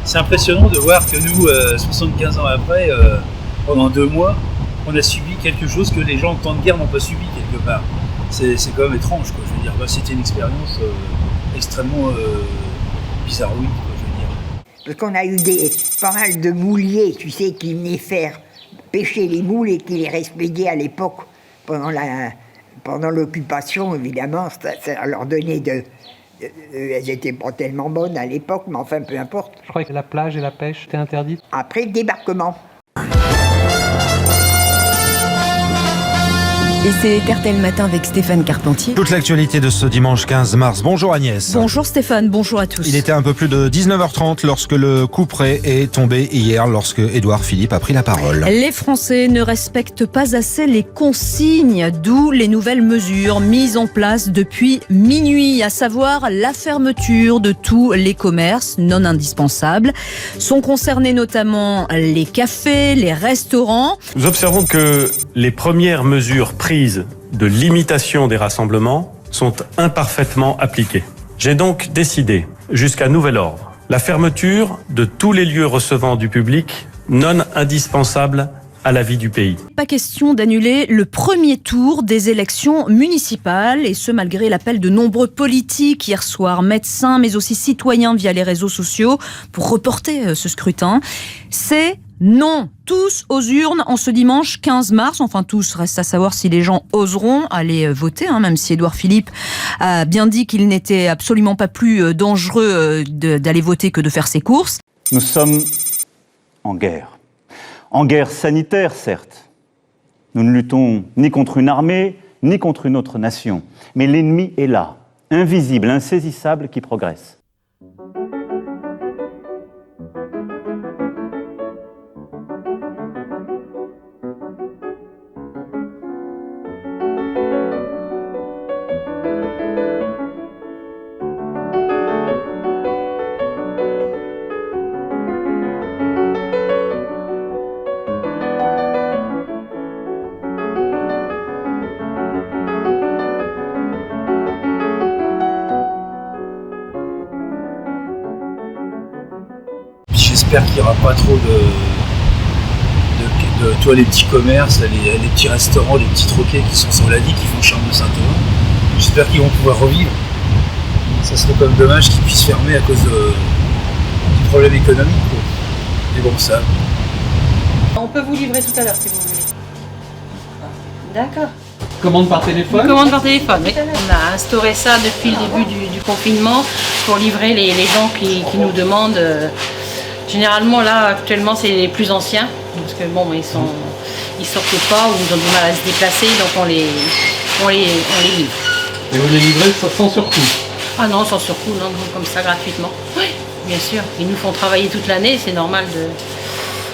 C'est impressionnant de voir que nous, 75 ans après, pendant 2 mois, on a subi quelque chose que les gens en temps de guerre n'ont pas subi quelque part. C'est quand même étrange, quoi. Je veux dire, c'était une expérience extrêmement bizarroïde, quoi, je veux dire. Parce qu'on a eu pas mal de mouliers, tu sais, qui venaient faire pêcher les moules et qui les respectaient à l'époque, pendant l'occupation, évidemment, ça leur donnait elles n'étaient pas tellement bonnes à l'époque, mais enfin, peu importe. Je croyais que la plage et la pêche étaient interdites. Après le débarquement. Et c'est RTL Matin avec Stéphane Carpentier. Toute l'actualité de ce dimanche 15 mars. Bonjour Agnès. Bonjour Stéphane, bonjour à tous. Il était un peu plus de 19h30 lorsque le couperet est tombé hier, lorsque Édouard Philippe a pris la parole. Les Français ne respectent pas assez les consignes, d'où les nouvelles mesures mises en place depuis minuit, à savoir la fermeture de tous les commerces non indispensables. Sont concernés notamment les cafés, les restaurants. Nous observons que les premières mesures prises de limitation des rassemblements sont imparfaitement appliquées. J'ai donc décidé, jusqu'à nouvel ordre, la fermeture de tous les lieux recevant du public non indispensables à la vie du pays. Pas question d'annuler le premier tour des élections municipales, et ce malgré l'appel de nombreux politiques hier soir, médecins mais aussi citoyens via les réseaux sociaux pour reporter ce scrutin. C'est non, tous aux urnes en ce dimanche 15 mars. Enfin, tous, reste à savoir si les gens oseront aller voter, même si Édouard Philippe a bien dit qu'il n'était absolument pas plus dangereux d'aller voter que de faire ses courses. Nous sommes en guerre. En guerre sanitaire, certes. Nous ne luttons ni contre une armée, ni contre une autre nation. Mais l'ennemi est là, invisible, insaisissable, qui progresse. J'espère qu'il n'y aura pas trop de toi, les petits commerces, les petits restaurants, les petits troquets qui sont sur la vie, qui font charme de Saint-Ouen. J'espère qu'ils vont pouvoir revivre. Ça serait quand même dommage qu'ils puissent fermer à cause du problème économique, quoi. Mais bon, ça. On peut vous livrer tout à l'heure si vous voulez. D'accord. Commande par téléphone ? Commande par téléphone, oui. On a instauré ça depuis le début du confinement pour livrer les gens qui nous demandent. Généralement, là, actuellement, c'est les plus anciens, parce que bon, ils sortent pas ou ils ont du mal à se déplacer, donc on les livre. Et vous les livrez sans surcoût ? Ah non, sans surcoût, non, comme ça, gratuitement. Oui, bien sûr. Ils nous font travailler toute l'année, c'est normal,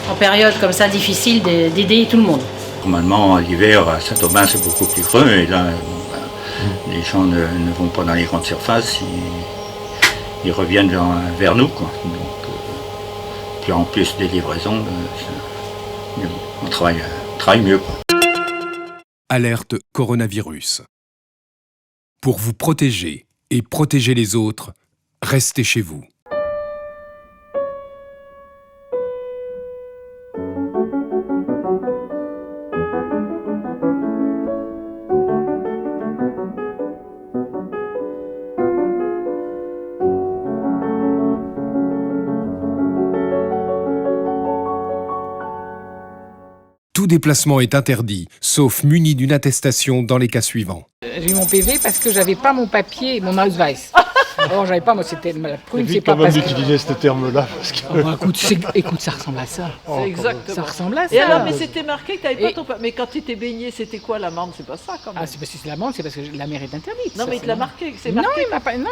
en période comme ça difficile, d'aider tout le monde. Normalement, l'hiver, à Saint-Aubin, c'est beaucoup plus creux, et là, les gens ne vont pas dans les grandes surfaces, ils reviennent vers nous, quoi. Donc, puis en plus des livraisons, on travaille mieux, quoi. Alerte coronavirus. Pour vous protéger et protéger les autres, restez chez vous. Tout déplacement est interdit, sauf muni d'une attestation dans les cas suivants. J'ai eu mon PV parce que j'avais pas mon papier, mon Ausweis. Alors j'avais pas, moi c'était la prune, c'est pas quand même parce d'utiliser ce terme-là. Parce que... écoute, ça ressemble à ça. Oh, ça ressemble à ça. Et alors, mais c'était marqué que t'avais pas ton papier. Mais quand tu t'es baigné, c'était quoi l'amende? C'est pas ça quand même. Ah, c'est parce que c'est l'amende, c'est parce que la mer est interdite. Non, ça, mais il te l'a marqué, c'est non, marqué.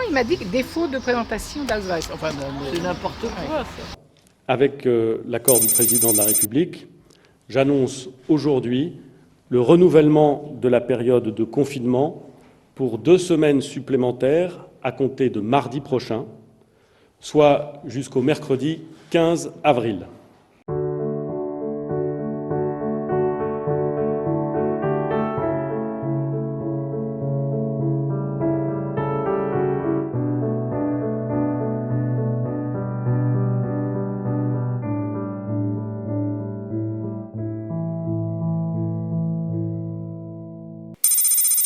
il m'a dit que défaut de présentation d'Ausweis. Enfin, c'est n'importe quoi, ça. Avec l'accord du président de la République, j'annonce aujourd'hui le renouvellement de la période de confinement pour 2 semaines supplémentaires à compter de mardi prochain, soit jusqu'au mercredi 15 avril.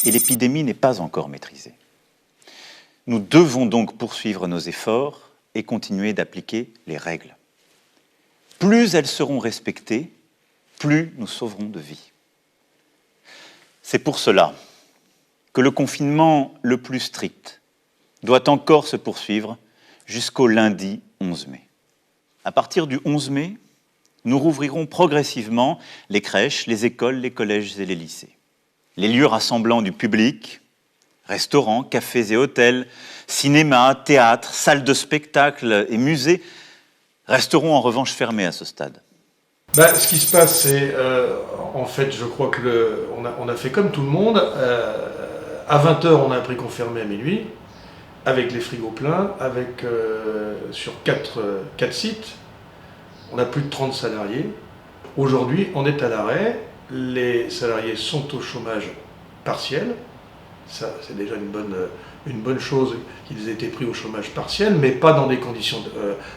et l'épidémie n'est pas encore maîtrisée. Nous devons donc poursuivre nos efforts et continuer d'appliquer les règles. Plus elles seront respectées, plus nous sauverons de vies. C'est pour cela que le confinement le plus strict doit encore se poursuivre jusqu'au lundi 11 mai. À partir du 11 mai, nous rouvrirons progressivement les crèches, les écoles, les collèges et les lycées. Les lieux rassemblant du public, restaurants, cafés et hôtels, cinémas, théâtres, salles de spectacle et musées resteront en revanche fermés à ce stade. Ce qui se passe, c'est, en fait, je crois on a fait comme tout le monde. À 20h, on a un prix confirmé à minuit, avec les frigos pleins, sur 4 sites. On a plus de 30 salariés. Aujourd'hui, on est à l'arrêt. Les salariés sont au chômage partiel. Ça, c'est déjà une bonne chose qu'ils aient été pris au chômage partiel, mais pas dans des conditions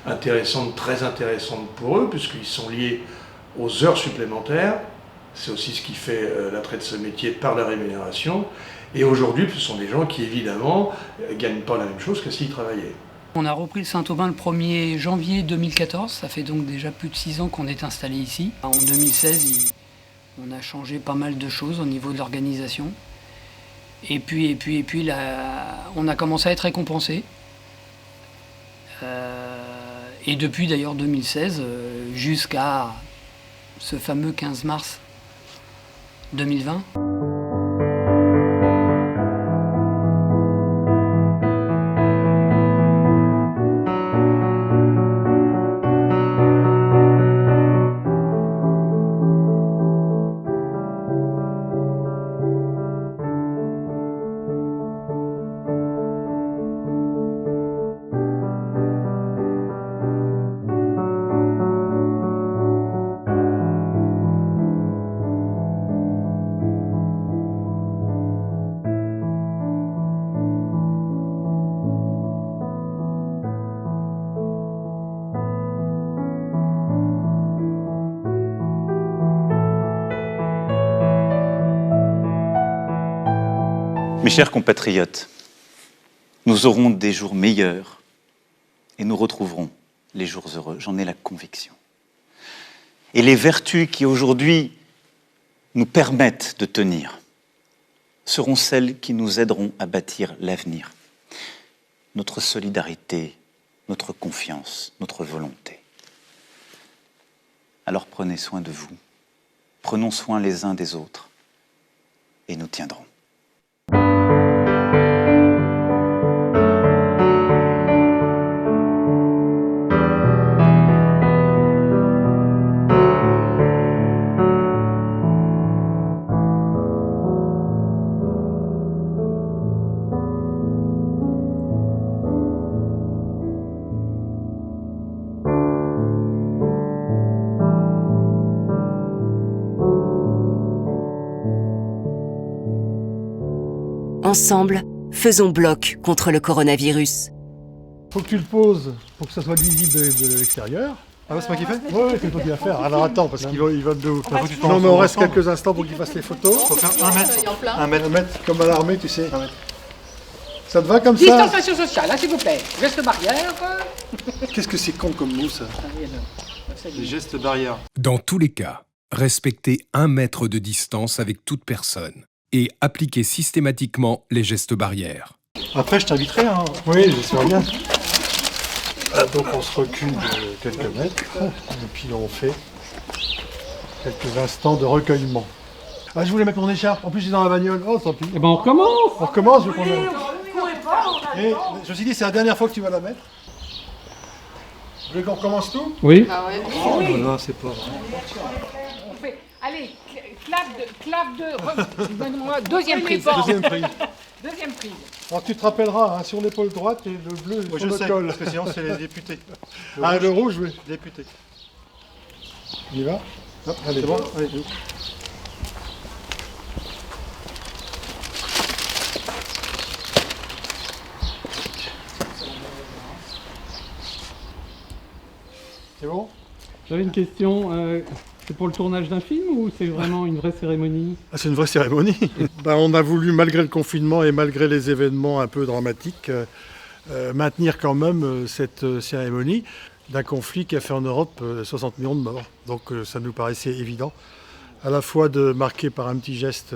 intéressantes, très intéressantes pour eux, puisqu'ils sont liés aux heures supplémentaires. C'est aussi ce qui fait l'attrait de ce métier par la rémunération. Et aujourd'hui, ce sont des gens qui, évidemment, ne gagnent pas la même chose que s'ils travaillaient. On a repris le Saint-Aubin le 1er janvier 2014. Ça fait donc déjà plus de 6 ans qu'on est installé ici. En 2016, on a changé pas mal de choses au niveau de l'organisation. Et puis là, on a commencé à être récompensé. Et depuis d'ailleurs 2016, jusqu'à ce fameux 15 mars 2020. Mes chers compatriotes, nous aurons des jours meilleurs et nous retrouverons les jours heureux, j'en ai la conviction. Et les vertus qui aujourd'hui nous permettent de tenir seront celles qui nous aideront à bâtir l'avenir. Notre solidarité, notre confiance, notre volonté. Alors prenez soin de vous, prenons soin les uns des autres et nous tiendrons. Ensemble, faisons bloc contre le coronavirus. Faut que tu le poses pour que ça soit lisible de l'extérieur. Ah ouais, c'est moi qui fais? Ouais, c'est toi qui vas faire. Alors attends, parce qu'il va de haut. Non, mais on reste quelques instants pour qu'il fasse les photos. Faut faire 1 mètre. 1 mètre. 1 mètre, comme à l'armée, tu sais. 1 mètre. Ça te va comme ça? Distanciation sociale, là, s'il vous plaît. Geste barrière. Qu'est-ce que c'est con comme mot, ça? Les gestes barrières. Dans tous les cas, respectez 1 mètre de distance avec toute personne et appliquez systématiquement les gestes barrières. Après, je t'inviterai. Hein. Oui, j'espère bien. Donc on se recule de quelques mètres et puis on fait quelques instants de recueillement. Ah, je voulais mettre mon écharpe. En plus, j'ai dans la bagnole. Oh, tant pis. Eh ben on recommence. On recommence, vu qu'on est. Et je me suis dit, c'est la dernière fois que tu vas la mettre. Vous voulez qu'on recommence tout? Oui. Ah ouais. Oh, voilà, c'est pas vrai. On fait. Allez, clap de. Deuxième prise. Deuxième prise. Deuxième prise. Alors tu te rappelleras, hein, sur l'épaule droite et le bleu Oui, sur je le sais, col. parce que sinon c'est les députés. Le rouge, oui. Député. On y va? Hop, allez, c'est bon. Allez. C'est bon? J'avais une question. C'est pour le tournage d'un film ou c'est vraiment une vraie cérémonie? C'est une vraie cérémonie. On a voulu, malgré le confinement et malgré les événements un peu dramatiques, maintenir quand même cette cérémonie d'un conflit qui a fait en Europe 60 millions de morts. Donc ça nous paraissait évident, à la fois de marquer par un petit geste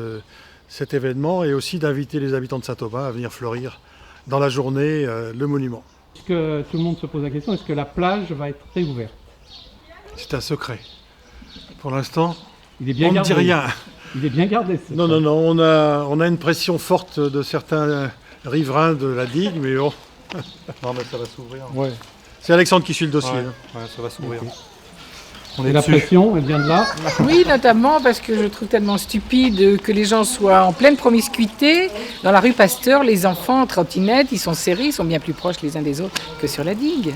cet événement et aussi d'inviter les habitants de Saint-Aubin à venir fleurir dans la journée le monument. Est-ce que tout le monde se pose la question, est-ce que la plage va être réouverte? C'est un secret. Pour l'instant, on ne dit rien. Il est bien gardé. Non, on a une pression forte de certains riverains de la digue, mais bon. Non, mais ça va s'ouvrir. Ouais. C'est Alexandre qui suit le dossier. Ouais, ça va s'ouvrir. Okay. On est la pression, elle vient de là. Oui, notamment parce que je trouve tellement stupide que les gens soient en pleine promiscuité. Dans la rue Pasteur, les enfants en trottinette, ils sont serrés, ils sont bien plus proches les uns des autres que sur la digue.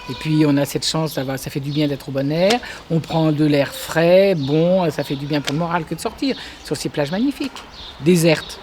Et puis on a cette chance, ça fait du bien d'être au bon air, on prend de l'air frais, bon, ça fait du bien pour le moral que de sortir sur ces plages magnifiques, désertes.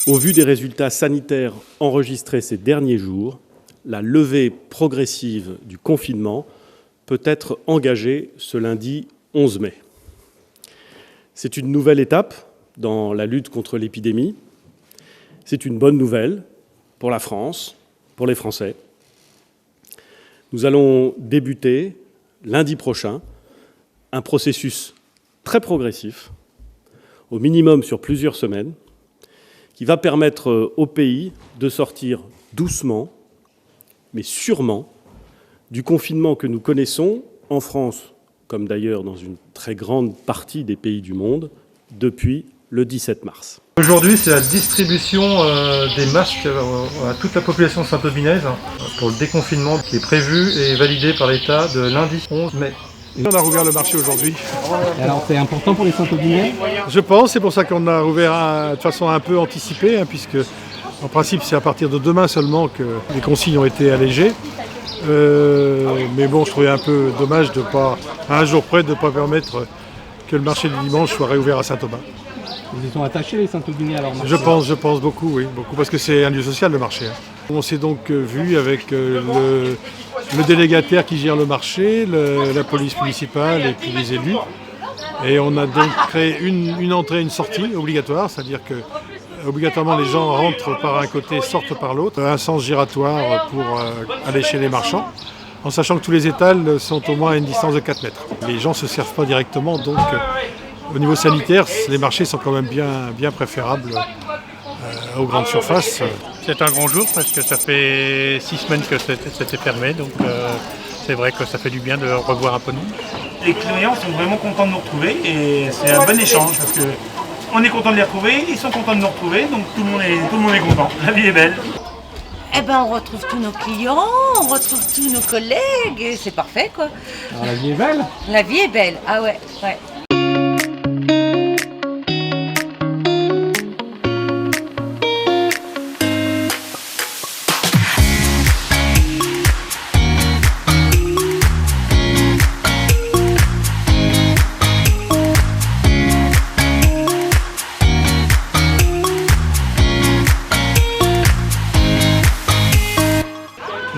Au vu des résultats sanitaires enregistrés ces derniers jours, la levée progressive du confinement peut être engagée ce lundi 11 mai. C'est une nouvelle étape dans la lutte contre l'épidémie. C'est une bonne nouvelle pour la France, pour les Français. Nous allons débuter lundi prochain un processus très progressif, au minimum sur plusieurs semaines, qui va permettre au pays de sortir doucement, mais sûrement, du confinement que nous connaissons en France, comme d'ailleurs dans une très grande partie des pays du monde, depuis le 17 mars. Aujourd'hui, c'est la distribution des masques à toute la population saint-aubinaise pour le déconfinement qui est prévu et validé par l'État de lundi 11 mai. On a rouvert le marché aujourd'hui. Et alors c'est important pour les Saint-Aubinais? Je pense, c'est pour ça qu'on a rouvert de façon un peu anticipée, puisque en principe c'est à partir de demain seulement que les consignes ont été allégées. Mais bon, je trouvais un peu dommage de pas, à un jour près, de ne pas permettre que le marché du dimanche soit réouvert à Saint-Aubin. Ils y sont attachés les Saint-Aubinais à leur marché? Je pense beaucoup, oui, beaucoup, parce que c'est un lieu social le marché. On s'est donc vu avec le délégataire qui gère le marché, la police municipale et puis les élus. Et on a donc créé une entrée et une sortie obligatoire, c'est-à-dire que obligatoirement les gens rentrent par un côté, sortent par l'autre, un sens giratoire pour aller chez les marchands, en sachant que tous les étals sont au moins à une distance de 4 mètres. Les gens ne se servent pas directement, donc au niveau sanitaire, les marchés sont quand même bien préférables aux grandes surfaces. C'est un grand jour parce que ça fait 6 semaines que c'était fermé, donc c'est vrai que ça fait du bien de revoir un peu de monde. Les clients sont vraiment contents de nous retrouver et c'est un bon échange parce que on est content de les retrouver, ils sont contents de nous retrouver, donc tout le monde est content. La vie est belle. Eh ben on retrouve tous nos clients, on retrouve tous nos collègues et c'est parfait quoi. Alors la vie est belle? La vie est belle, ah ouais.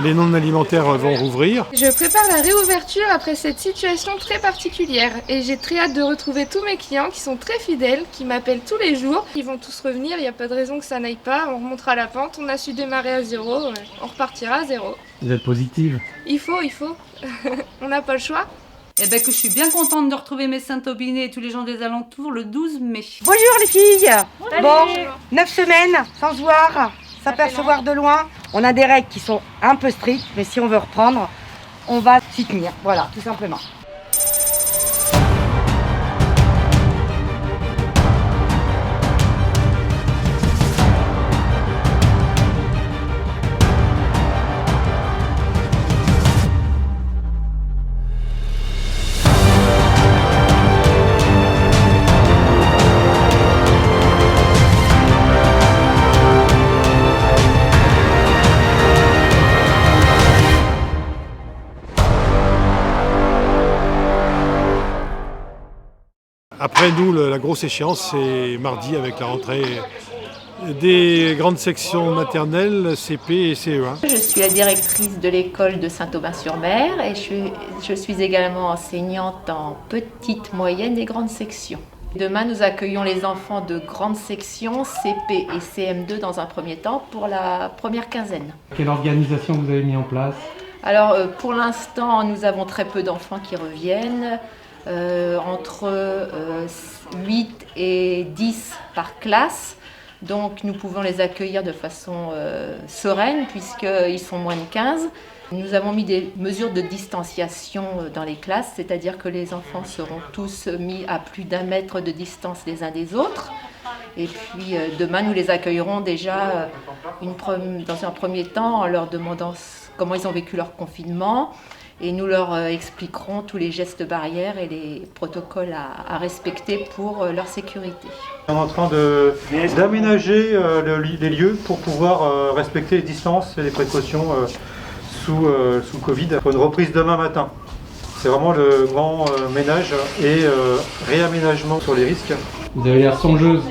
Les non-alimentaires vont rouvrir. Je prépare la réouverture après cette situation très particulière et j'ai très hâte de retrouver tous mes clients qui sont très fidèles, qui m'appellent tous les jours. Ils vont tous revenir, il n'y a pas de raison que ça n'aille pas, on remontera la pente, on a su démarrer à zéro, on repartira à zéro. Vous êtes positive? Il faut. On n'a pas le choix. Eh ben que je suis bien contente de retrouver mes Saint-Aubinais et tous les gens des alentours le 12 mai. Bonjour les filles. Salut. Bon, 9 semaines sans se voir, s'apercevoir de loin. On a des règles qui sont un peu strictes, mais si on veut reprendre, on va s'y tenir. Voilà, tout simplement. Après, nous, la grosse échéance, c'est mardi avec la rentrée des grandes sections maternelles, CP et CE1. Je suis la directrice de l'école de Saint-Aubin-sur-Mer et je suis également enseignante en petite, moyenne et grande section. Demain, nous accueillons les enfants de grande section, CP et CM2 dans un premier temps pour la première quinzaine. Quelle organisation vous avez mis en place? Alors, pour l'instant, nous avons très peu d'enfants qui reviennent, entre 8 et 10 par classe. Donc nous pouvons les accueillir de façon sereine puisqu'ils sont moins de 15. Nous avons mis des mesures de distanciation dans les classes, c'est-à-dire que les enfants seront tous mis à plus d'1 mètre de distance les uns des autres. Et puis demain, nous les accueillerons déjà dans un premier temps en leur demandant comment ils ont vécu leur confinement. Et nous leur expliquerons tous les gestes barrières et les protocoles à respecter pour leur sécurité. On est en train d'aménager les lieux pour pouvoir respecter les distances et les précautions sous Covid pour une reprise demain matin. C'est vraiment le grand ménage et réaménagement sur les risques. Vous avez l'air songeuse.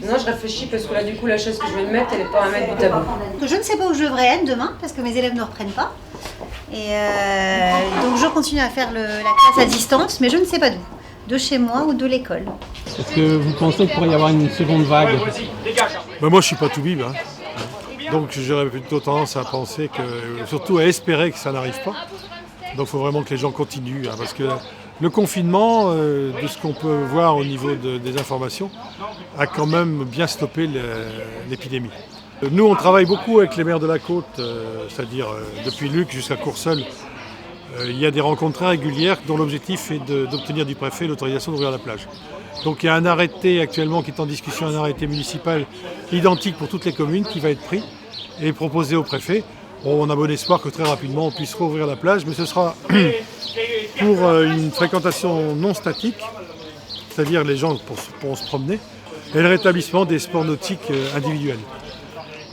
Non, je réfléchis parce que là, du coup, la chaise que je vais me mettre, elle n'est pas à 1 mètre du tableau. Je ne sais pas où je devrais être demain parce que mes élèves ne reprennent pas. Et donc je continue à faire la classe à distance, mais je ne sais pas d'où. De chez moi ou de l'école. Est-ce que vous pensez qu'il pourrait y avoir une seconde vague? Moi, je ne suis pas tout bib. Donc j'aurais plutôt tendance à penser surtout à espérer que ça n'arrive pas. Donc il faut vraiment que les gens continuent. Parce que le confinement, de ce qu'on peut voir au niveau des informations, a quand même bien stoppé l'épidémie. Nous, on travaille beaucoup avec les maires de la côte, c'est-à-dire depuis Luc jusqu'à Courseulles. Il y a des rencontres très régulières dont l'objectif est d'obtenir du préfet l'autorisation d'ouvrir la plage. Donc il y a un arrêté actuellement qui est en discussion, un arrêté municipal identique pour toutes les communes qui va être pris et proposé au préfet. On a bon espoir que très rapidement on puisse rouvrir la plage, mais ce sera pour une fréquentation non statique, c'est-à-dire les gens pourront se promener, et le rétablissement des sports nautiques individuels.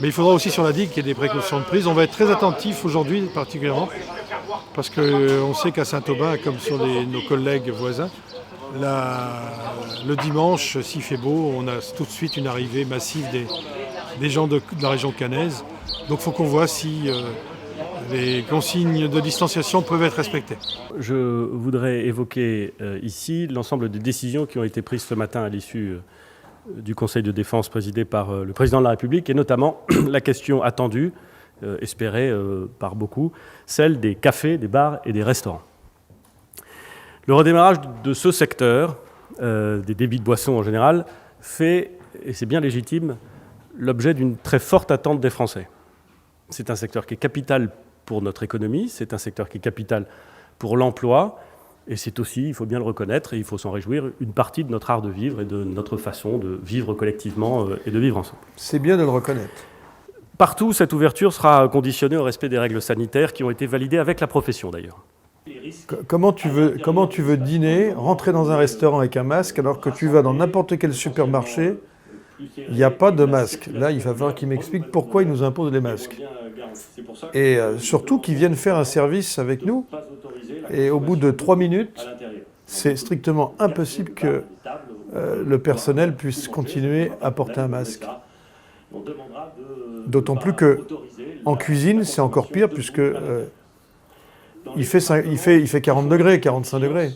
Mais il faudra aussi sur la digue qu'il y ait des précautions de prise. On va être très attentifs aujourd'hui particulièrement, parce qu'on sait qu'à Saint-Aubin, comme sur nos collègues voisins, le dimanche, s'il fait beau, on a tout de suite une arrivée massive des gens de la région caennaise. Donc il faut qu'on voit si les consignes de distanciation peuvent être respectées. Je voudrais évoquer ici l'ensemble des décisions qui ont été prises ce matin à l'issue du Conseil de défense présidé par le Président de la République, et notamment la question attendue, espérée par beaucoup, celle des cafés, des bars et des restaurants. Le redémarrage de ce secteur, des débits de boissons en général, fait, et c'est bien légitime, l'objet d'une très forte attente des Français. C'est un secteur qui est capital pour notre économie, c'est un secteur qui est capital pour l'emploi, et c'est aussi, il faut bien le reconnaître, et il faut s'en réjouir, une partie de notre art de vivre et de notre façon de vivre collectivement et de vivre ensemble. C'est bien de le reconnaître. Partout, cette ouverture sera conditionnée au respect des règles sanitaires qui ont été validées avec la profession d'ailleurs. Comment tu veux dîner, rentrer dans un restaurant avec un masque, alors que tu vas dans n'importe quel supermarché, il n'y a pas de masque. Là, il va falloir qu'ils m'expliquent pourquoi ils nous imposent des masques. Et surtout qu'ils viennent faire un service avec nous. Et au bout de 3 minutes, c'est strictement impossible que le personnel puisse continuer à porter un masque. D'autant plus qu'en cuisine, c'est encore pire, puisque il fait 40 degrés, 45 degrés.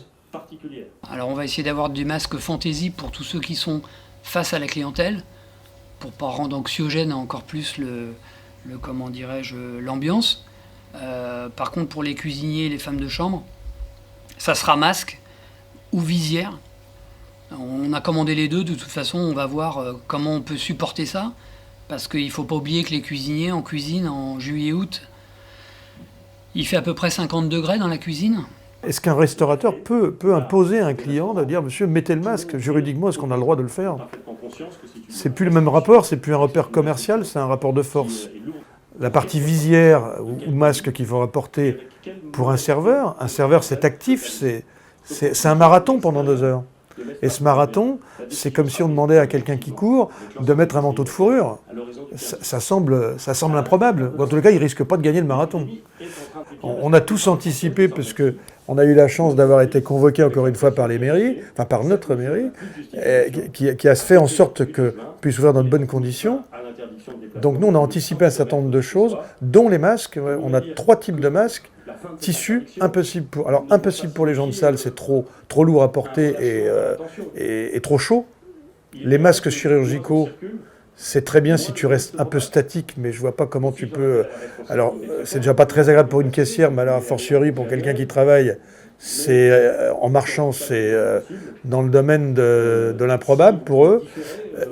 Alors on va essayer d'avoir des masques fantaisie pour tous ceux qui sont face à la clientèle, pour ne pas rendre anxiogène encore plus l'ambiance. Par contre, pour les cuisiniers et les femmes de chambre, ça sera masque ou visière. On a commandé les deux, de toute façon, on va voir comment on peut supporter ça, parce qu'il ne faut pas oublier que les cuisiniers en cuisine en juillet-août, il fait à peu près 50 degrés dans la cuisine. Est-ce qu'un restaurateur peut imposer à un client de dire « Monsieur, mettez le masque » ? Juridiquement, est-ce qu'on a le droit de le faire ? C'est plus le même rapport, c'est plus un repère commercial, c'est un rapport de force. La partie visière ou masque qu'il faudra porter pour un serveur c'est actif, c'est un marathon pendant 2 heures. Et ce marathon, c'est comme si on demandait à quelqu'un qui court de mettre un manteau de fourrure. Ça semble improbable. Ou en tout cas, il ne risque pas de gagner le marathon. On a tous anticipé, parce qu'on a eu la chance d'avoir été convoqués encore une fois par les mairies, enfin par notre mairie, qui a fait en sorte que puisse ouvrir dans de bonnes conditions. Donc nous, on a anticipé un certain nombre de choses, dont les masques. On a 3 types de masques. Tissu, impossible pour les gens de salle, c'est trop lourd à porter et trop chaud. Les masques chirurgicaux, c'est très bien si tu restes un peu statique, mais je vois pas comment tu peux... Alors, c'est déjà pas très agréable pour une caissière, mais alors a fortiori pour quelqu'un qui travaille, en marchant, c'est dans le domaine de l'improbable pour eux,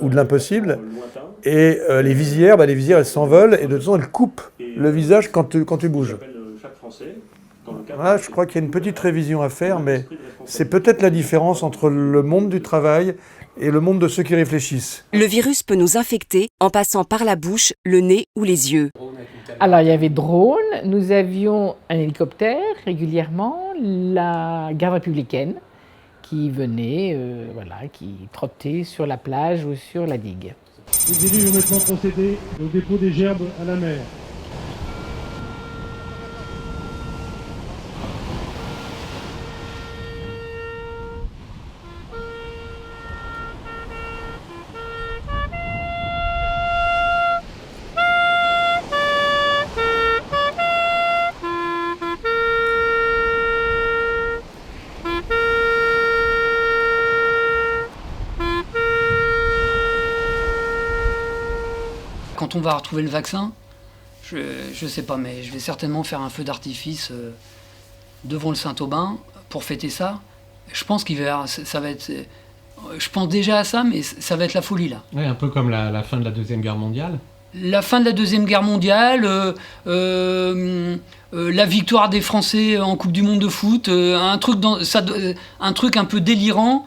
ou de l'impossible. Et les visières, elles s'envolent et de toute façon, elles coupent le visage quand tu bouges. Voilà, je crois qu'il y a une petite révision à faire, mais c'est peut-être la différence entre le monde du travail et le monde de ceux qui réfléchissent. Le virus peut nous infecter en passant par la bouche, le nez ou les yeux. Alors, il y avait drone, nous avions un hélicoptère régulièrement, la garde républicaine qui venait, qui trottait sur la plage ou sur la digue. Les élus vont maintenant procéder au dépôt des gerbes à la mer. Quand on va retrouver le vaccin, je sais pas, mais je vais certainement faire un feu d'artifice devant le Saint-Aubin pour fêter ça. Je pense ça va être... Je pense déjà à ça, mais ça va être la folie, là. Ouais, un peu comme la fin de la Deuxième Guerre mondiale. La fin de la Deuxième Guerre mondiale, la victoire des Français en Coupe du Monde de foot, un truc un peu délirant.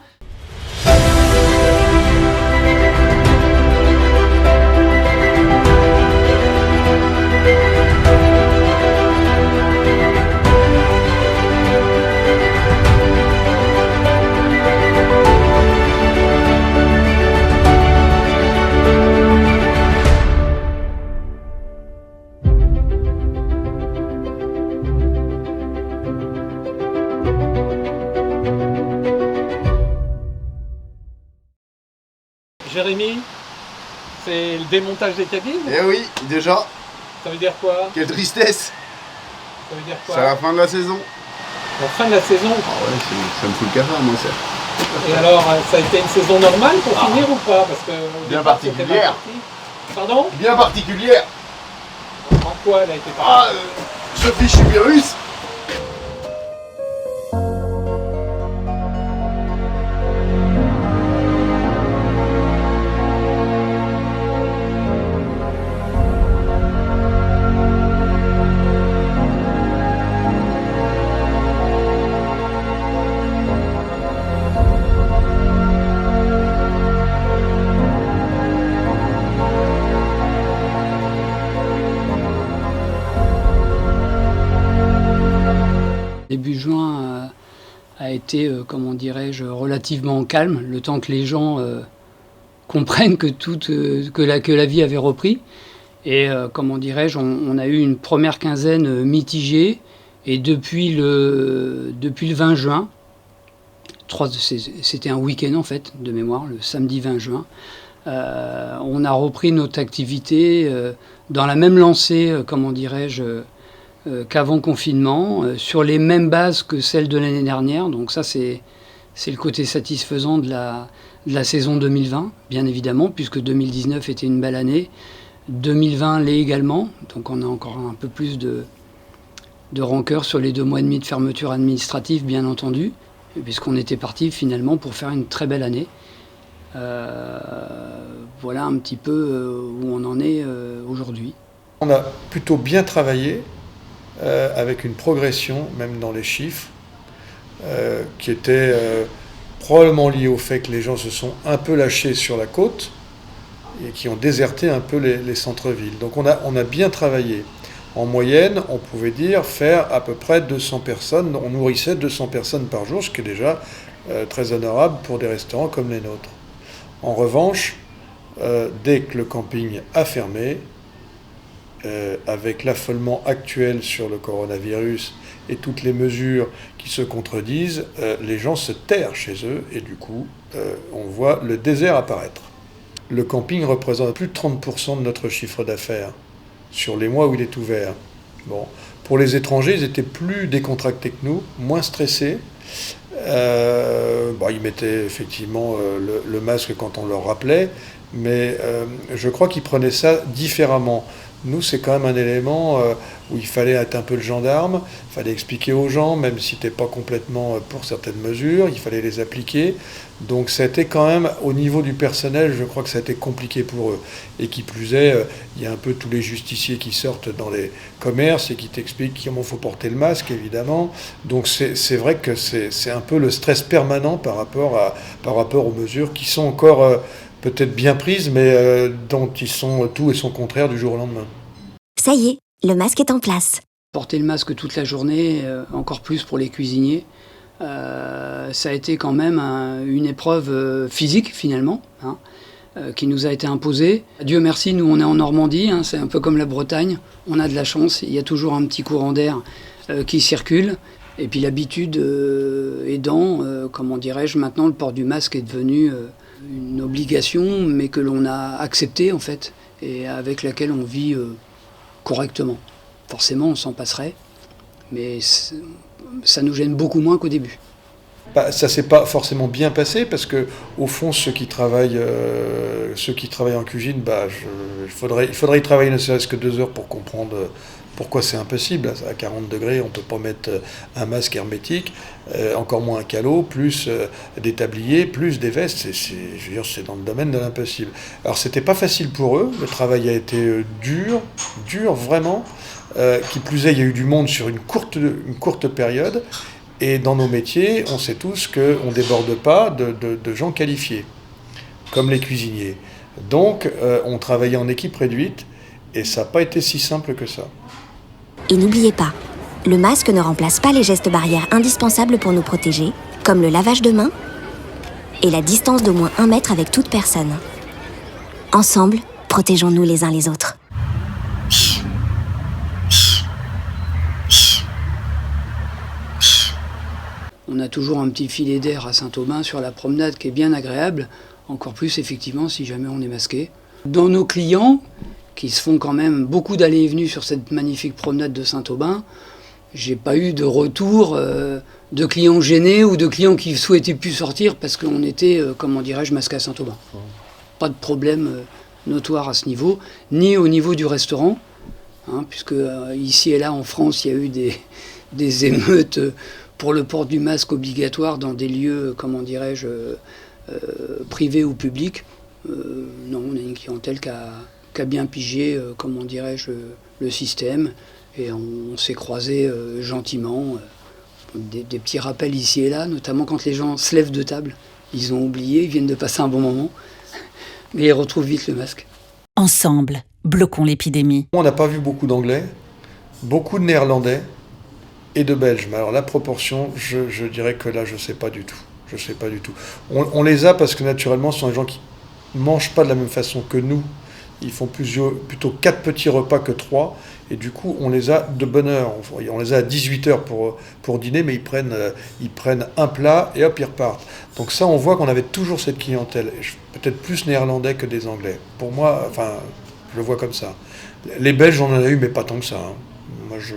Jérémy, c'est le démontage des cabines? Eh oui, déjà. Ça veut dire quoi? Quelle tristesse. Ça veut dire quoi? C'est la fin de la saison. La fin de la saison? Ah ouais, ça me fout le cafard, moi, ça. Et alors, ça a été une saison normale pour finir ou pas? Parce que bien particulière. Pardon? Bien particulière. En quoi elle a été particulière? Ce fichu virus. Début juin a été, comment dirais-je, relativement calme, le temps que les gens comprennent que la vie avait repris. Et comment dirais-je, on a eu une première quinzaine mitigée. Et depuis le 20 juin, c'était un week-end en fait, de mémoire, le samedi 20 juin, on a repris notre activité dans la même lancée, comment dirais-je, qu'avant confinement, sur les mêmes bases que celles de l'année dernière. Donc ça, c'est le côté satisfaisant de la saison 2020, bien évidemment, puisque 2019 était une belle année. 2020 l'est également, donc on a encore un peu plus de rancœur sur les 2 mois et demi de fermeture administrative, bien entendu, puisqu'on était parti finalement pour faire une très belle année. Voilà un petit peu où on en est aujourd'hui. On a plutôt bien travaillé, avec une progression, même dans les chiffres, qui était probablement liée au fait que les gens se sont un peu lâchés sur la côte et qui ont déserté un peu les centres-villes. Donc on a bien travaillé. En moyenne, on pouvait dire faire à peu près 200 personnes, on nourrissait 200 personnes par jour, ce qui est déjà très honorable pour des restaurants comme les nôtres. En revanche, dès que le camping a fermé, avec l'affolement actuel sur le coronavirus et toutes les mesures qui se contredisent, les gens se terrent chez eux et du coup, on voit le désert apparaître. Le camping représente plus de 30% de notre chiffre d'affaires sur les mois où il est ouvert. Bon. Pour les étrangers, ils étaient plus décontractés que nous, moins stressés. Ils mettaient effectivement le masque quand on leur rappelait, mais je crois qu'ils prenaient ça différemment. Nous, c'est quand même un élément où il fallait être un peu le gendarme, il fallait expliquer aux gens, même si tu n'es pas complètement pour certaines mesures, il fallait les appliquer. Donc ça a été quand même, au niveau du personnel, je crois que ça a été compliqué pour eux. Et qui plus est, il y a un peu tous les justiciers qui sortent dans les commerces et qui t'expliquent comment il faut porter le masque, évidemment. Donc c'est vrai que c'est un peu le stress permanent par rapport aux mesures qui sont encore peut-être bien prises, mais dont ils sont tout et son contraire du jour au lendemain. Ça y est, le masque est en place. Porter le masque toute la journée, encore plus pour les cuisiniers, ça a été quand même une épreuve physique finalement, qui nous a été imposée. Dieu merci, nous on est en Normandie, c'est un peu comme la Bretagne, on a de la chance, il y a toujours un petit courant d'air qui circule. Et puis l'habitude aidant, comment dirais-je, maintenant le port du masque est devenu une obligation, mais que l'on a acceptée en fait, et avec laquelle on vit correctement. Forcément, on s'en passerait, mais ça nous gêne beaucoup moins qu'au début. Ça s'est pas forcément bien passé parce que au fond ceux qui travaillent en cuisine, il faudrait y travailler ne serait-ce que 2 heures pour comprendre pourquoi c'est impossible. À 40 degrés, on ne peut pas mettre un masque hermétique, encore moins un calot, plus des tabliers, plus des vestes. C'est dans le domaine de l'impossible. Alors c'était pas facile pour eux, le travail a été dur vraiment. Qui plus est, il y a eu du monde sur une courte période. Et dans nos métiers, on sait tous qu'on ne déborde pas de gens qualifiés, comme les cuisiniers. Donc, on travaillait en équipe réduite, et ça n'a pas été si simple que ça. Et n'oubliez pas, le masque ne remplace pas les gestes barrières indispensables pour nous protéger, comme le lavage de mains et la distance d'au moins 1 mètre avec toute personne. Ensemble, protégeons-nous les uns les autres. On a toujours un petit filet d'air à Saint-Aubin sur la promenade qui est bien agréable, encore plus effectivement si jamais on est masqué. Dans nos clients, qui se font quand même beaucoup d'allées et venues sur cette magnifique promenade de Saint-Aubin, j'ai pas eu de retour de clients gênés ou de clients qui souhaitaient plus sortir parce qu'on était, masqué à Saint-Aubin. Pas de problème notoire à ce niveau, ni au niveau du restaurant, puisque ici et là en France, il y a eu des émeutes pour le port du masque obligatoire dans des lieux, privés ou publics. Non, on a une clientèle qui a bien pigé, le système, et on s'est croisés gentiment. Des petits rappels ici et là, notamment quand les gens se lèvent de table. Ils ont oublié, ils viennent de passer un bon moment, mais ils retrouvent vite le masque. Ensemble, bloquons l'épidémie. On n'a pas vu beaucoup d'anglais, beaucoup de néerlandais, et de Belges. Mais alors la proportion, je dirais que là, je ne sais pas du tout. On les a parce que naturellement, ce sont des gens qui ne mangent pas de la même façon que nous. Ils font plutôt 4 petits repas que 3. Et du coup, on les a de bonne heure. On les a à 18h pour dîner, mais ils prennent un plat et hop, ils repartent. Donc ça, on voit qu'on avait toujours cette clientèle. Peut-être plus néerlandais que des anglais. Pour moi, je le vois comme ça. Les Belges, on en a eu, mais pas tant que ça. Moi, je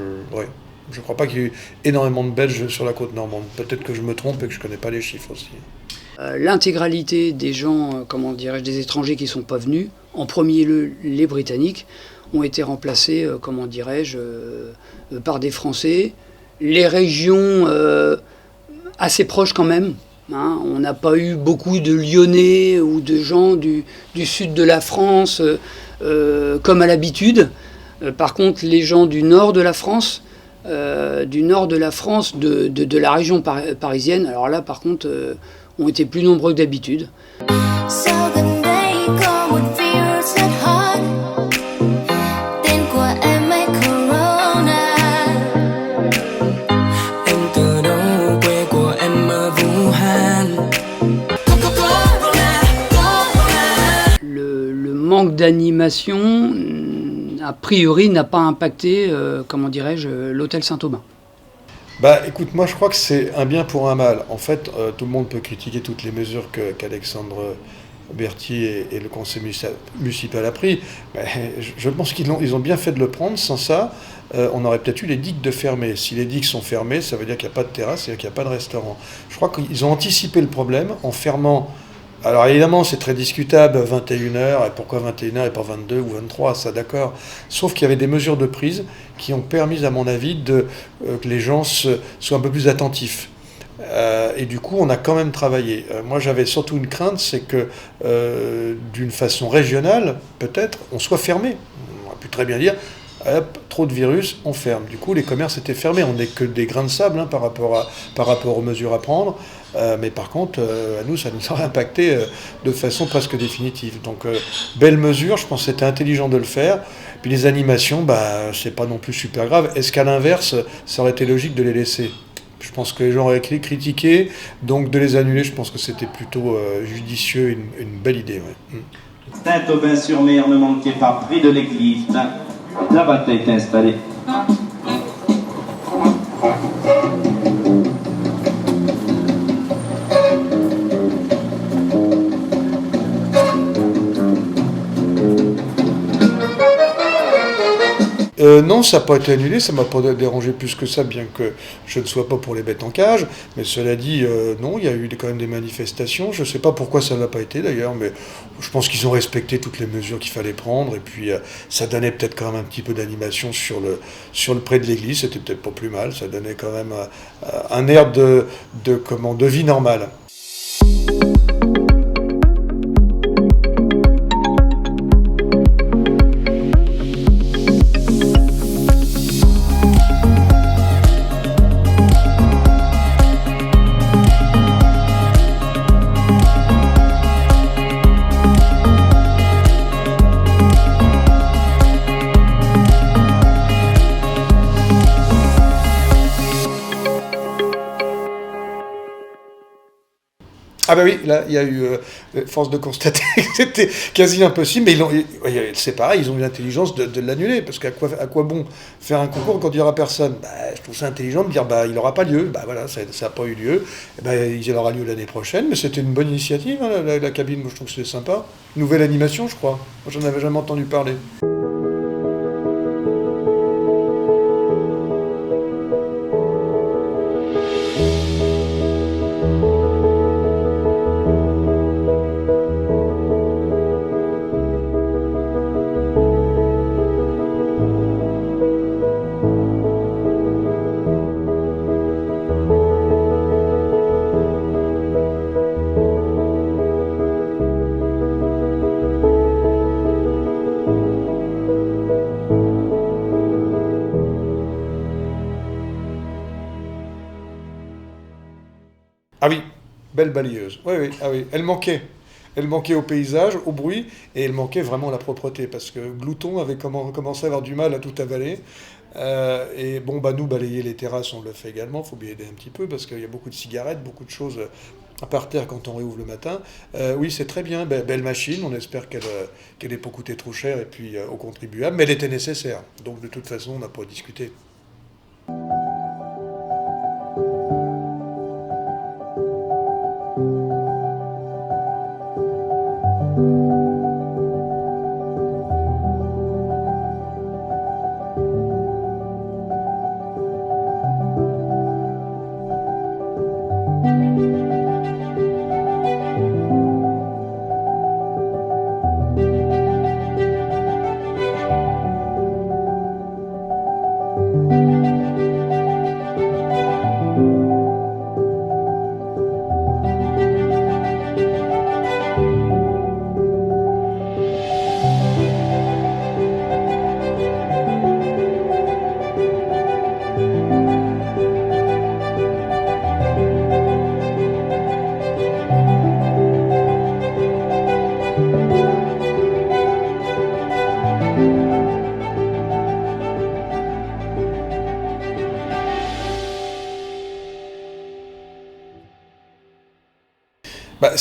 ne crois pas qu'il y ait eu énormément de Belges sur la côte normande. Peut-être que je me trompe et que je ne connais pas les chiffres aussi. L'intégralité des gens, des étrangers qui ne sont pas venus, en premier lieu les Britanniques, ont été remplacés, par des Français. Les régions assez proches quand même. On n'a pas eu beaucoup de Lyonnais ou de gens du sud de la France comme à l'habitude. Par contre, les gens du nord de la France, de la région parisienne, alors là par contre ont été plus nombreux que d'habitude. d'animation, a priori, n'a pas impacté, comment dirais-je, l'hôtel Saint-Aubin. Bah écoute, moi je crois que c'est un bien pour un mal. En fait, tout le monde peut critiquer toutes les mesures qu'Alexandre Berthier et le conseil municipal a pris. Mais je pense qu'ils ont bien fait de le prendre. Sans ça, on aurait peut-être eu les digues de fermer. Si les digues sont fermées, ça veut dire qu'il n'y a pas de terrasse, c'est-à-dire qu'il n'y a pas de restaurant. Je crois qu'ils ont anticipé le problème en fermant. Alors évidemment, c'est très discutable, 21h, et pourquoi 21h et pas 22 ou 23, ça d'accord. Sauf qu'il y avait des mesures de prise qui ont permis, à mon avis, que les gens soient un peu plus attentifs. Et du coup, on a quand même travaillé. Moi, j'avais surtout une crainte, c'est que d'une façon régionale, peut-être, on soit fermé. On aurait pu très bien dire, hop, trop de virus, on ferme. Du coup, les commerces étaient fermés. On n'est que des grains de sable par rapport aux mesures à prendre. Mais par contre, à nous, ça nous aurait impacté de façon presque définitive. Donc, belle mesure, je pense que c'était intelligent de le faire. Puis les animations, c'est pas non plus super grave. Est-ce qu'à l'inverse, ça aurait été logique de les laisser ? Je pense que les gens auraient critiqué, donc de les annuler, je pense que c'était plutôt judicieux, une belle idée. Ouais. Saint-Aubin-sur-Mer, ne manquez pas, près de l'église. La bataille est installée. Non, ça n'a pas été annulé, ça ne m'a pas dérangé plus que ça, bien que je ne sois pas pour les bêtes en cage. Mais cela dit, non, il y a eu quand même des manifestations. Je ne sais pas pourquoi ça ne l'a pas été d'ailleurs, mais je pense qu'ils ont respecté toutes les mesures qu'il fallait prendre. Et puis, ça donnait peut-être quand même un petit peu d'animation sur le pré de l'église. C'était peut-être pas plus mal. Ça donnait quand même un air de vie normale. Ah bah oui, là, il y a eu, force de constater que c'était quasi impossible, mais c'est pareil, ils ont eu l'intelligence de l'annuler, parce qu'à quoi bon faire un concours quand il n'y aura personne ? Je trouve ça intelligent de dire, il n'aura pas lieu, voilà, ça n'a pas eu lieu, il aura lieu l'année prochaine, mais c'était une bonne initiative, hein, la cabine, moi je trouve que c'était sympa. Nouvelle animation, je crois, moi j'en avais jamais entendu parler. Ah oui, belle balayeuse. Oui, ah oui. Elle manquait au paysage, au bruit, et elle manquait vraiment à la propreté, parce que Glouton avait commencé à avoir du mal à tout avaler. Et bon, nous, balayer les terrasses, on le fait également, il faut bien aider un petit peu, parce qu'il y a beaucoup de cigarettes, beaucoup de choses par terre quand on réouvre le matin. Oui, c'est très bien, belle machine, on espère qu'elle n'ait pas coûté trop cher, et puis aux contribuables, mais elle était nécessaire. Donc de toute façon, on n'a pas discuté.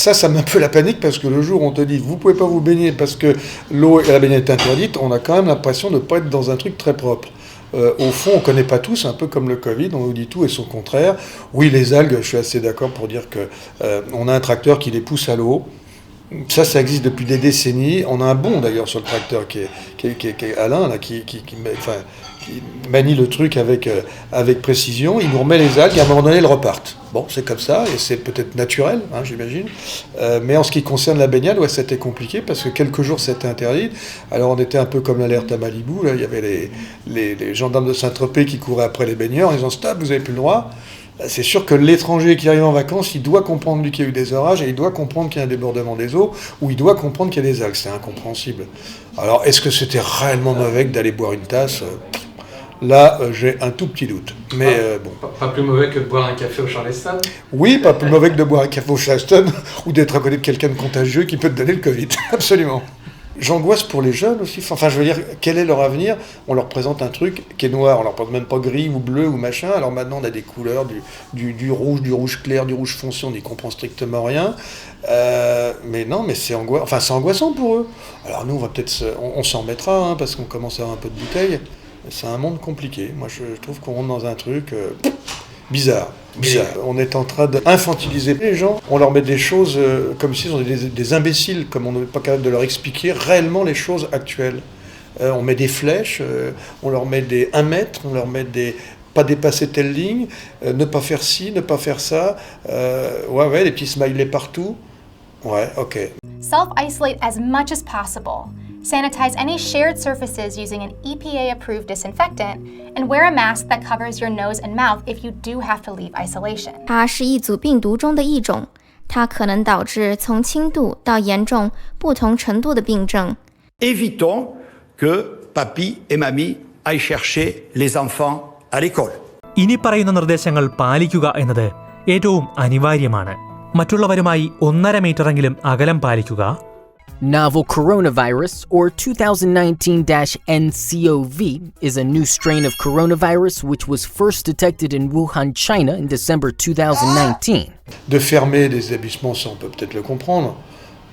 Ça met un peu la panique parce que le jour où on te dit vous pouvez pas vous baigner parce que l'eau et la baignade est interdite, on a quand même l'impression de ne pas être dans un truc très propre. Au fond, on ne connaît pas tous, un peu comme le Covid, on nous dit tout et son contraire. Oui, les algues, je suis assez d'accord pour dire qu'on a un tracteur qui les pousse à l'eau. Ça existe depuis des décennies. On a un bon d'ailleurs sur le tracteur qui est Alain, là, qui manie le truc avec précision. Il nous remet les algues et à un moment donné, elles repartent. Bon, c'est comme ça et c'est peut-être naturel, hein, j'imagine. Mais en ce qui concerne la baignade, ouais, c'était compliqué parce que quelques jours c'était interdit. Alors on était un peu comme l'alerte à Malibu. Là, il y avait les gendarmes de Saint-Tropez qui couraient après les baigneurs en disant stop, vous n'avez plus le droit. C'est sûr que l'étranger qui arrive en vacances, il doit comprendre qu'il y a eu des orages et il doit comprendre qu'il y a un débordement des eaux ou il doit comprendre qu'il y a des algues. C'est incompréhensible. Alors, est-ce que c'était réellement mauvais d'aller boire une tasse ? Là, j'ai un tout petit doute. Mais bon. Pas plus mauvais que de boire un café au Charleston ? Oui, pas plus mauvais que de boire un café au Charleston ou d'être à côté de quelqu'un de contagieux qui peut te donner le Covid. Absolument. J'angoisse pour les jeunes aussi. Enfin, je veux dire, quel est leur avenir ? On leur présente un truc qui est noir, on leur présente même pas gris ou bleu ou machin. Alors maintenant, on a des couleurs, du rouge clair, du rouge foncé, on n'y comprend strictement rien. Mais non, mais c'est angoissant pour eux. Alors nous, on s'en remettra, hein, parce qu'on commence à avoir un peu de bouteille. C'est un monde compliqué. Moi, je trouve qu'on rentre dans un truc bizarre. On est en train d'infantiliser les gens. On leur met des choses comme si on était des imbéciles, comme on n'est pas capable de leur expliquer réellement les choses actuelles. On met des flèches, on leur met des 1 mètre, on leur met des pas dépasser telle ligne, ne pas faire ci, ne pas faire ça. Ouais, des petits smileys partout. Ouais, ok. Self-isolate as much as possible. Sanitize any shared surfaces using an EPA-approved disinfectant, and wear a mask that covers your nose and mouth if you do have to leave isolation. 它是一组病毒中的一种，它可能导致从轻度到严重不同程度的病症。Évitons que papy et mamie aillent chercher les enfants à l'école. ഇനി പറയുന്ന നിർദ്ദേശങ്ങൾ പാലിക്കുക എന്നത് ഏറ്റവും അനിവാര്യമാണ്. മറ്റുള്ളവരുമായി 1.5 മീറ്ററെങ്കിലും അകലം പാലിക്കുക. Novel coronavirus, or 2019-nCoV, is a new strain of coronavirus which was first detected in Wuhan, China in December 2019. De fermer des établissements, ça on peut peut-être le comprendre.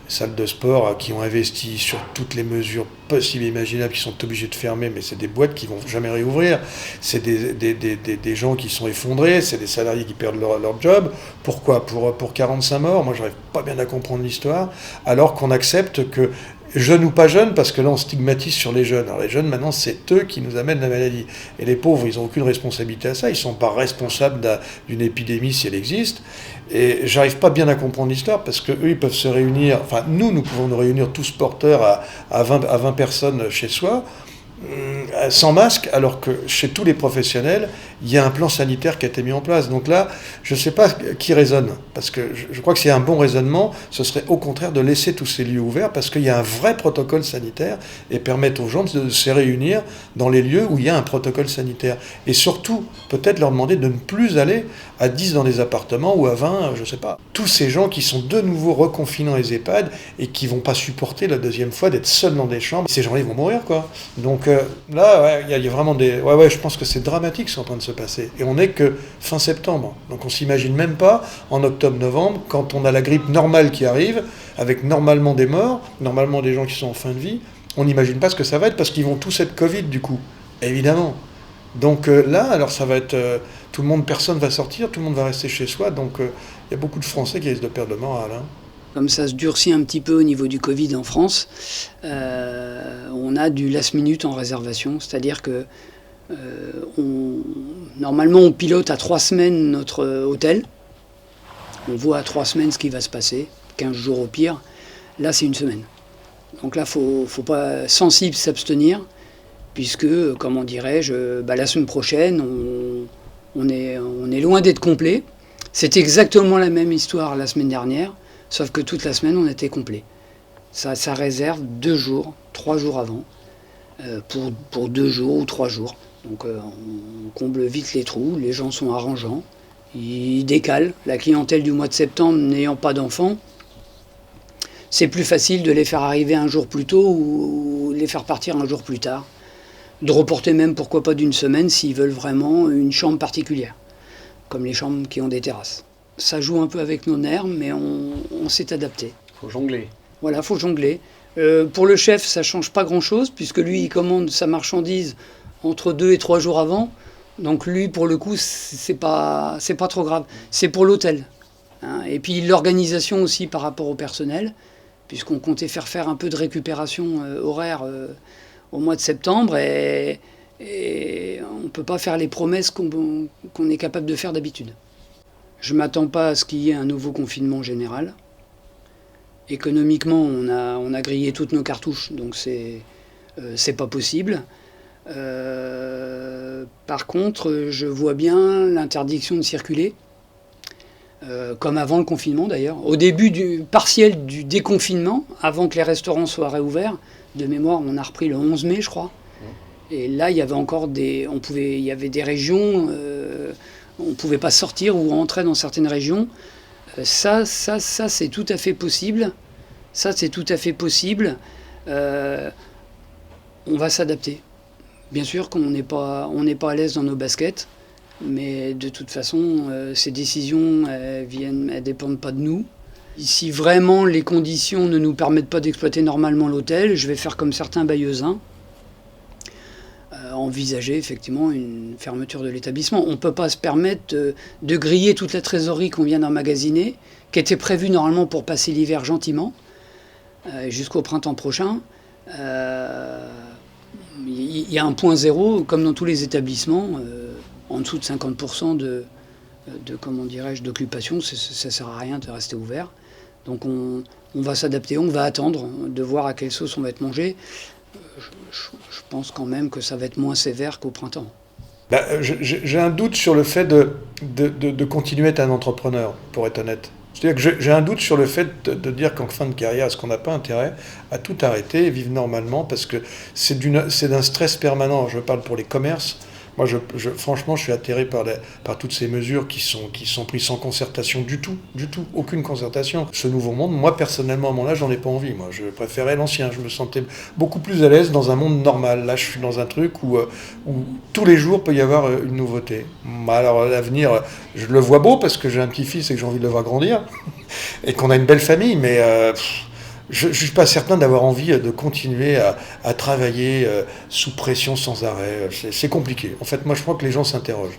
Salles de sport qui ont investi sur toutes les mesures possibles et imaginables, qui sont obligés de fermer, mais c'est des boîtes qui vont jamais réouvrir. C'est des gens qui sont effondrés, c'est des salariés qui perdent leur job. Pourquoi ? Pour 45 morts ? Moi, j'arrive pas bien à comprendre l'histoire, alors qu'on accepte que, jeunes ou pas jeunes, parce que là, on stigmatise sur les jeunes. Alors les jeunes, maintenant, c'est eux qui nous amènent la maladie. Et les pauvres, ils n'ont aucune responsabilité à ça. Ils ne sont pas responsables d'une épidémie si elle existe. Et j'arrive pas bien à comprendre l'histoire, parce qu'eux, ils peuvent se réunir... Enfin, nous pouvons nous réunir tous porteurs à 20 personnes chez soi, sans masque, alors que chez tous les professionnels, il y a un plan sanitaire qui a été mis en place. Donc là, je ne sais pas qui raisonne, parce que je crois que s'il y a un bon raisonnement, ce serait au contraire de laisser tous ces lieux ouverts, parce qu'il y a un vrai protocole sanitaire, et permettre aux gens de se réunir dans les lieux où il y a un protocole sanitaire. Et surtout, peut-être leur demander de ne plus aller à 10 dans des appartements, ou à 20, je ne sais pas. Tous ces gens qui sont de nouveau reconfinés dans les EHPAD, et qui ne vont pas supporter la deuxième fois d'être seuls dans des chambres, ces gens-là, ils vont mourir, quoi. Donc là, il y a vraiment des... Ouais, je pense que c'est dramatique ce qui est en train de se passer. Et on n'est que fin septembre. Donc on s'imagine même pas, en octobre-novembre, quand on a la grippe normale qui arrive, avec normalement des morts, normalement des gens qui sont en fin de vie, on n'imagine pas ce que ça va être, parce qu'ils vont tous être Covid, du coup. Évidemment. Donc là, alors ça va être... tout le monde, personne va sortir, tout le monde va rester chez soi. Donc il y a beaucoup de Français qui risquent de perdre le moral, hein. Comme ça se durcit un petit peu au niveau du Covid en France, on a du last minute en réservation, c'est-à-dire que normalement on pilote à 3 semaines notre hôtel, on voit à 3 semaines ce qui va se passer, 15 jours au pire, là c'est une semaine. Donc là faut pas sensible s'abstenir, puisque, comment dirais-je, la semaine prochaine on est loin d'être complet. C'est exactement la même histoire la semaine dernière, sauf que toute la semaine, on était complet. Ça réserve 2 jours, 3 jours avant, pour 2 jours ou 3 jours. Donc on comble vite les trous, les gens sont arrangeants, ils décalent. La clientèle du mois de septembre n'ayant pas d'enfants, c'est plus facile de les faire arriver un jour plus tôt ou les faire partir un jour plus tard. De reporter même, pourquoi pas, d'1 semaine s'ils veulent vraiment une chambre particulière, comme les chambres qui ont des terrasses. Ça joue un peu avec nos nerfs, mais on s'est adapté. Faut jongler. Voilà, faut jongler. Pour le chef, ça change pas grand-chose, puisque lui, il commande sa marchandise entre 2 et 3 jours avant. Donc lui, pour le coup, c'est pas trop grave. C'est pour l'hôtel. Hein. Et puis l'organisation aussi par rapport au personnel, puisqu'on comptait faire un peu de récupération horaire au mois de septembre, et on ne peut pas faire les promesses qu'on est capable de faire d'habitude. Je ne m'attends pas à ce qu'il y ait un nouveau confinement général. Économiquement, on a grillé toutes nos cartouches, donc c'est pas possible. Par contre, je vois bien l'interdiction de circuler, comme avant le confinement d'ailleurs. Au début partiel du déconfinement, avant que les restaurants soient réouverts, de mémoire, on a repris le 11 mai, je crois. Et là, il y avait encore il y avait des régions, on ne pouvait pas sortir ou rentrer dans certaines régions. Ça, c'est tout à fait possible. Ça, c'est tout à fait possible. On va s'adapter. Bien sûr qu'on n'est pas à l'aise dans nos baskets, mais de toute façon, ces décisions, elles dépendent pas de nous. Si vraiment les conditions ne nous permettent pas d'exploiter normalement l'hôtel, je vais faire comme certains bailleusins, envisager effectivement une fermeture de l'établissement. On ne peut pas se permettre de griller toute la trésorerie qu'on vient d'emmagasiner, qui était prévue normalement pour passer l'hiver gentiment, jusqu'au printemps prochain. Il y a un point zéro, comme dans tous les établissements, en dessous de 50% d'occupation, ça ne sert à rien de rester ouvert. Donc on va s'adapter, on va attendre de voir à quelle sauce on va être mangé. Je pense quand même que ça va être moins sévère qu'au printemps. J'ai un doute sur le fait de continuer à être un entrepreneur, pour être honnête. C'est-à-dire que j'ai un doute sur le fait de dire qu'en fin de carrière, est-ce qu'on n'a pas intérêt à tout arrêter et vivre normalement, parce que c'est d'un stress permanent. Je parle pour les commerces. Moi, franchement, je suis atterré par toutes ces mesures qui sont prises sans concertation du tout, aucune concertation. Ce nouveau monde, moi, personnellement, à mon âge, j'en ai pas envie. Moi, je préférais l'ancien. Je me sentais beaucoup plus à l'aise dans un monde normal. Là, je suis dans un truc où tous les jours, peut y avoir une nouveauté. Alors, l'avenir, je le vois beau parce que j'ai un petit-fils et que j'ai envie de le voir grandir et qu'on a une belle famille, mais... je ne suis pas certain d'avoir envie de continuer à travailler sous pression sans arrêt. C'est compliqué. En fait, moi, je crois que les gens s'interrogent.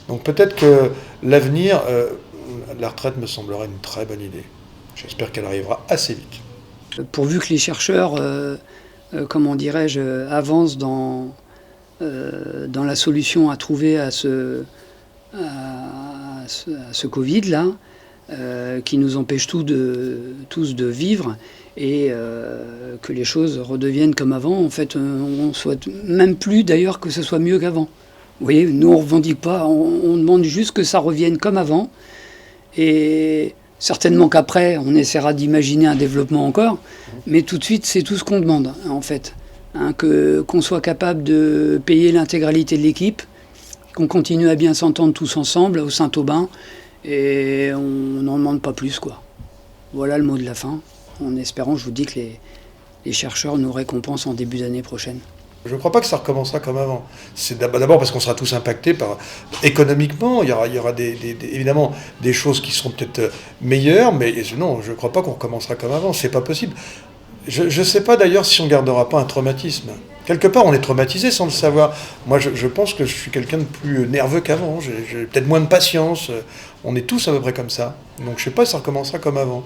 Donc peut-être que l'avenir, la retraite me semblerait une très bonne idée. J'espère qu'elle arrivera assez vite. Pourvu que les chercheurs, avancent dans la solution à trouver à ce Covid-là, qui nous empêche tous de vivre, et que les choses redeviennent comme avant. En fait, on souhaite même plus d'ailleurs que ce soit mieux qu'avant. Vous voyez, nous on ne revendique pas, on demande juste que ça revienne comme avant, et certainement qu'après on essaiera d'imaginer un développement encore, mais tout de suite c'est tout ce qu'on demande en fait. Qu'on soit capable de payer l'intégralité de l'équipe, qu'on continue à bien s'entendre tous ensemble au Saint-Aubin, et on n'en demande pas plus, quoi. Voilà le mot de la fin. En espérant, je vous dis que les chercheurs nous récompensent en début d'année prochaine. Je ne crois pas que ça recommencera comme avant. C'est d'abord parce qu'on sera tous impactés économiquement. Il y aura évidemment des choses qui seront peut-être meilleures, mais non, je ne crois pas qu'on recommencera comme avant. C'est pas possible. Je ne sais pas d'ailleurs si on ne gardera pas un traumatisme. Quelque part, on est traumatisé sans le savoir. Moi, je pense que je suis quelqu'un de plus nerveux qu'avant. J'ai peut-être moins de patience. On est tous à peu près comme ça. Donc je ne sais pas si ça recommencera comme avant.